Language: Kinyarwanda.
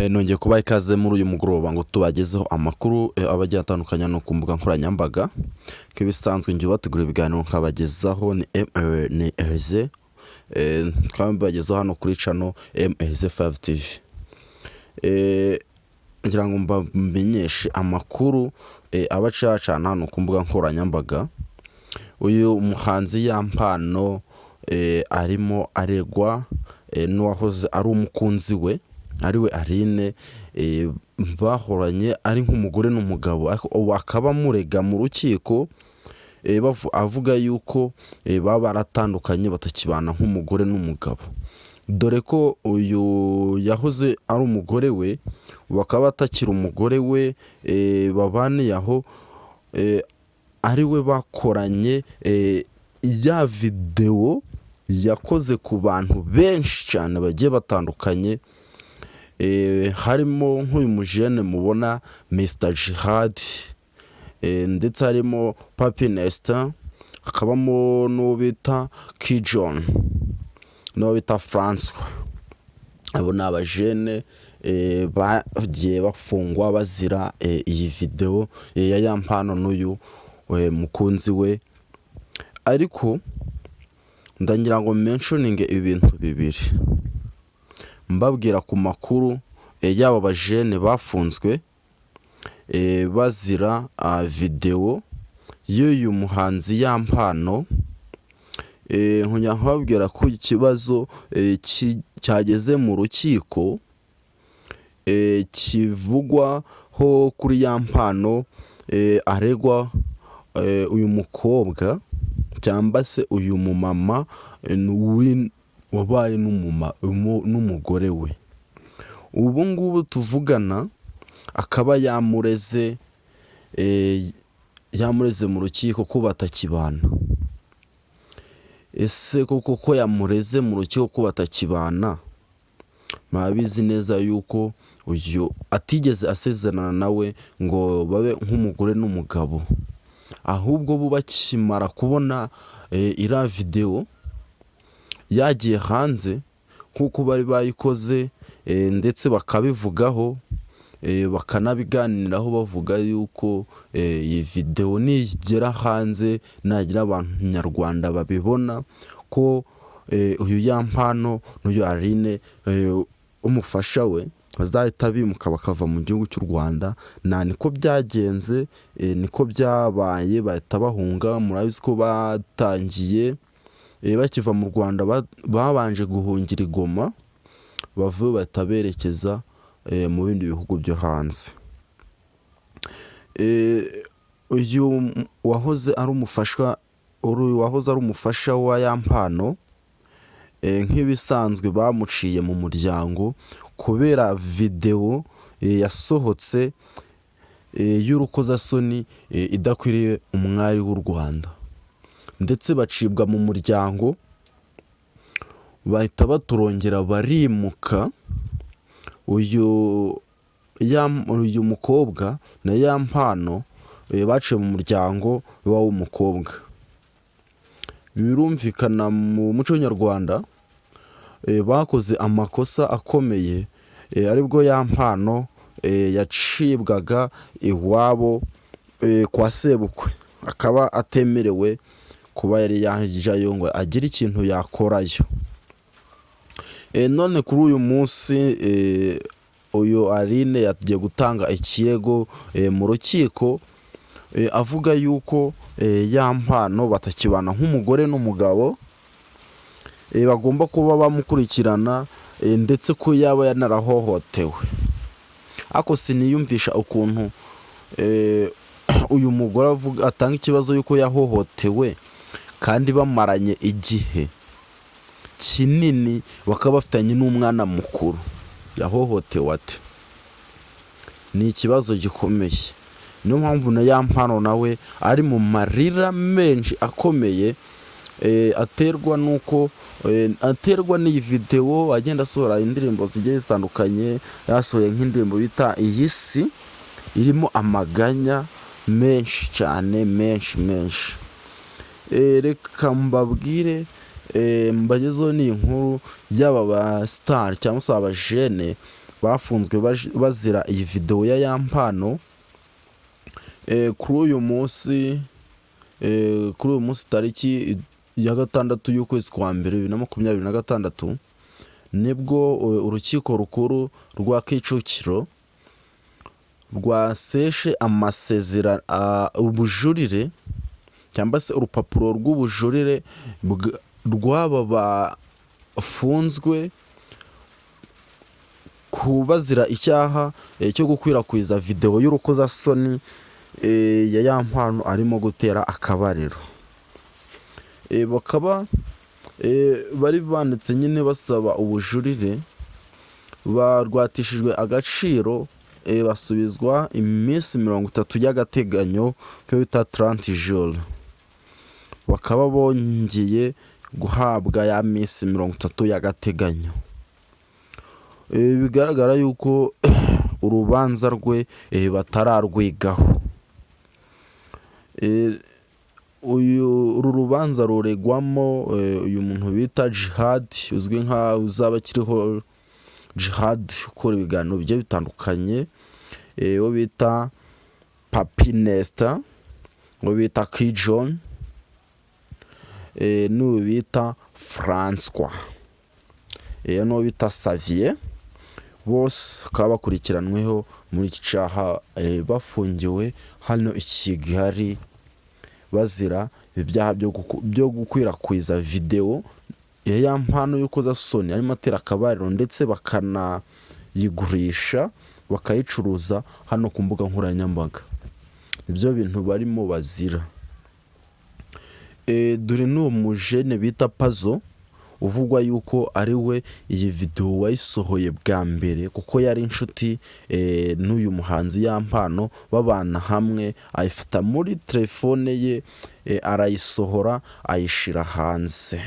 Nongeye kubaha ikaze muri uyu mugoroba ngo tubagezeho amakuru aba agiye atandukanye no ku mbuga nkoranyambaga. Nk'ibisanzwe njye ubategura ibiganiro nkabagezaho ni Herze, twaba mbagezeho hano kuri channel Herze 5 TV. Ngira ngo mbamenyeshe amakuru aba acacana hano ku mbuga nkoranyambaga. Uyu muhanzi Yampano arimo aregwa n'uwahoze ari umukunzi we ariwe Aline, bahoranye ari nk'umugore n'umugabo, akaba murega mu rukiko avuga yuko baba baratandukanye batakibana nk'umugore n'umugabo, dore ko uyu yahoze ari umugore we bakaba batakira umugore we, babaniye aho ari we bakoranye ya video yakoze ku bantu benshi cyane bagiye batandukanye, harimo nk'uyu mujene mubona Mr Jihad, ndetse harimo Papi Nesta, hakabamo n'uwo bita Kijon, n'uwo bita François. Abo ni abajene bagiye bafungwa bazira iyi video ya Yampano n'uyu mukunzi we. Ariko ndangira ngo mentioning ibintu bibiri mbabwira ku makuru y'aba bajene bafunzwe bazira video y'uyu muhanzi Yampano. Nkunya nkababwira ko ikibazo cyageze mu rukiko kivugwaho kuri Yampano, aregwa uyu mukobwa cyangwa se uyu mumama wabaye n'umugore we. Ubu ngubu tuvugana akaba yamureze mu rukiko ko batakibana. Ese koko yamureze mu rukiko ko batakibana? Mwabizi neza yuko uyu atigeze asezerana nawe ngo babe nk'umugore n'umugabo, ahubwo bo bakimara kubona iriya video yagiye hanze kuko bari bayikoze, ndetse bakabivugaho bakanabiganiraho bavuga yuko iyi video nigera hanze nagira abantu nyarwanda babibona ko uyu Yampano n'uyu Aline umufasha we bazahita bimuka bakava mu gihugu cy'u Rwanda. Niko byagenze, niko byabaye, bahita bahunga. Murabizi ko batangiye bakiva mu Rwanda babanje guhungira i Goma, bavuye bahita berekeza mu bindi bihugu byo hanze. Uyu wahoze ari umufasha wa Yampano, nk'ibisanzwe bamuciye mu muryango kubera video yasohotse y'urukozasoni idakwiriye umwari w'u Rwanda, ndetse bacibwa mu muryango, bahita baturongera barimuka. Uyu mukobwa na Yampano baciye mu muryango w'umukobwa. Birumvikana mu muco nyarwanda bakoze amakosa akomeye, aribwo Yampano yacibwaga iwabo kwa sebukwe, akaba atemerewe kuba yari yajyayo ngo agire ikintu yakorayo. None kuri uyu munsi uyu Aline yagiye gutanga ikirego mu rukiko, avuga yuko Yampano batakibana nk'umugore n'umugabo, bagomba kuba bamukurikirana, ndetse ko yaba yanarahohotewe. Ako siniyumvisha ukuntu uyu mugore atanga ikibazo yuko yahohotewe kandi bamaranye igihe kinini, bakaba bafitanye n'umwana mukuru. Yahohotewe ate? Ni ikibazo gikomeye. Niyo mpamvu na Yampano nawe ari mu marira menshi akomeye, aterwa n'iyi video. Agenda asohora indirimbo zigiye zitandukanye, yasohoye nk'indirimbo bita Iyi Si, irimo amaganya menshi cyane, menshi. Reka mbabwire mbagezeho ni inkuru y'aba ba star cyangwa se abajene bafunzwe bazira iyi video ya Yampano. Kuri uyu munsi tariki ya 6 y'ukwezi kwa mbere 2026 nibwo urukiko rukuru rwa Kicukiro rwaseshe amasezerano ubujurire cyangwa se urupapuro rw'ubujurire rw'aba bafunzwe kubazira icyaha cyo gukwirakwiza video y'urukozasoni ya Yampano arimo gutera akabariro. Bakaba bari banditse nyine basaba ubujurire, barwatishijwe agaciro, basubizwa iminsi 30 y'agateganyo cyo bita 30 jours. Bakaba bongeye guhabwa ya minsi 30 y'agateganyo. Bigaragara yuko urubanza rwe batararwigaho. Uru rubanza ruregwamo uyu muntu bita Jihad, uzwi nka uzaba kiriho Jihad, ukora ibiganiro bigiye bitandukanye, wo bita Papi Nesta, wo bita Kijon, n'uwo bita François, n'uwo bita Xavier. Bose bakaba bakurikiranweho muri iki cyaha, bafungiwe hano i Kigali bazira ibyaha byo gukwirakwiza video ya Yampano y'urukozasoni arimo atera akabariro, ndetse bakanayigurisha bakayicuruza hano ku mbuga nkoranyambaga. Ibyo bintu barimo bazira. Dore n'uwo mujene bita Pazo uvugwa yuko ari we iyi video wayisohoye bwa mbere, kuko yari inshuti n'uyu muhanzi Yampano, babana hamwe, ayifata muri telefone ye, arayisohora ayishira hanze.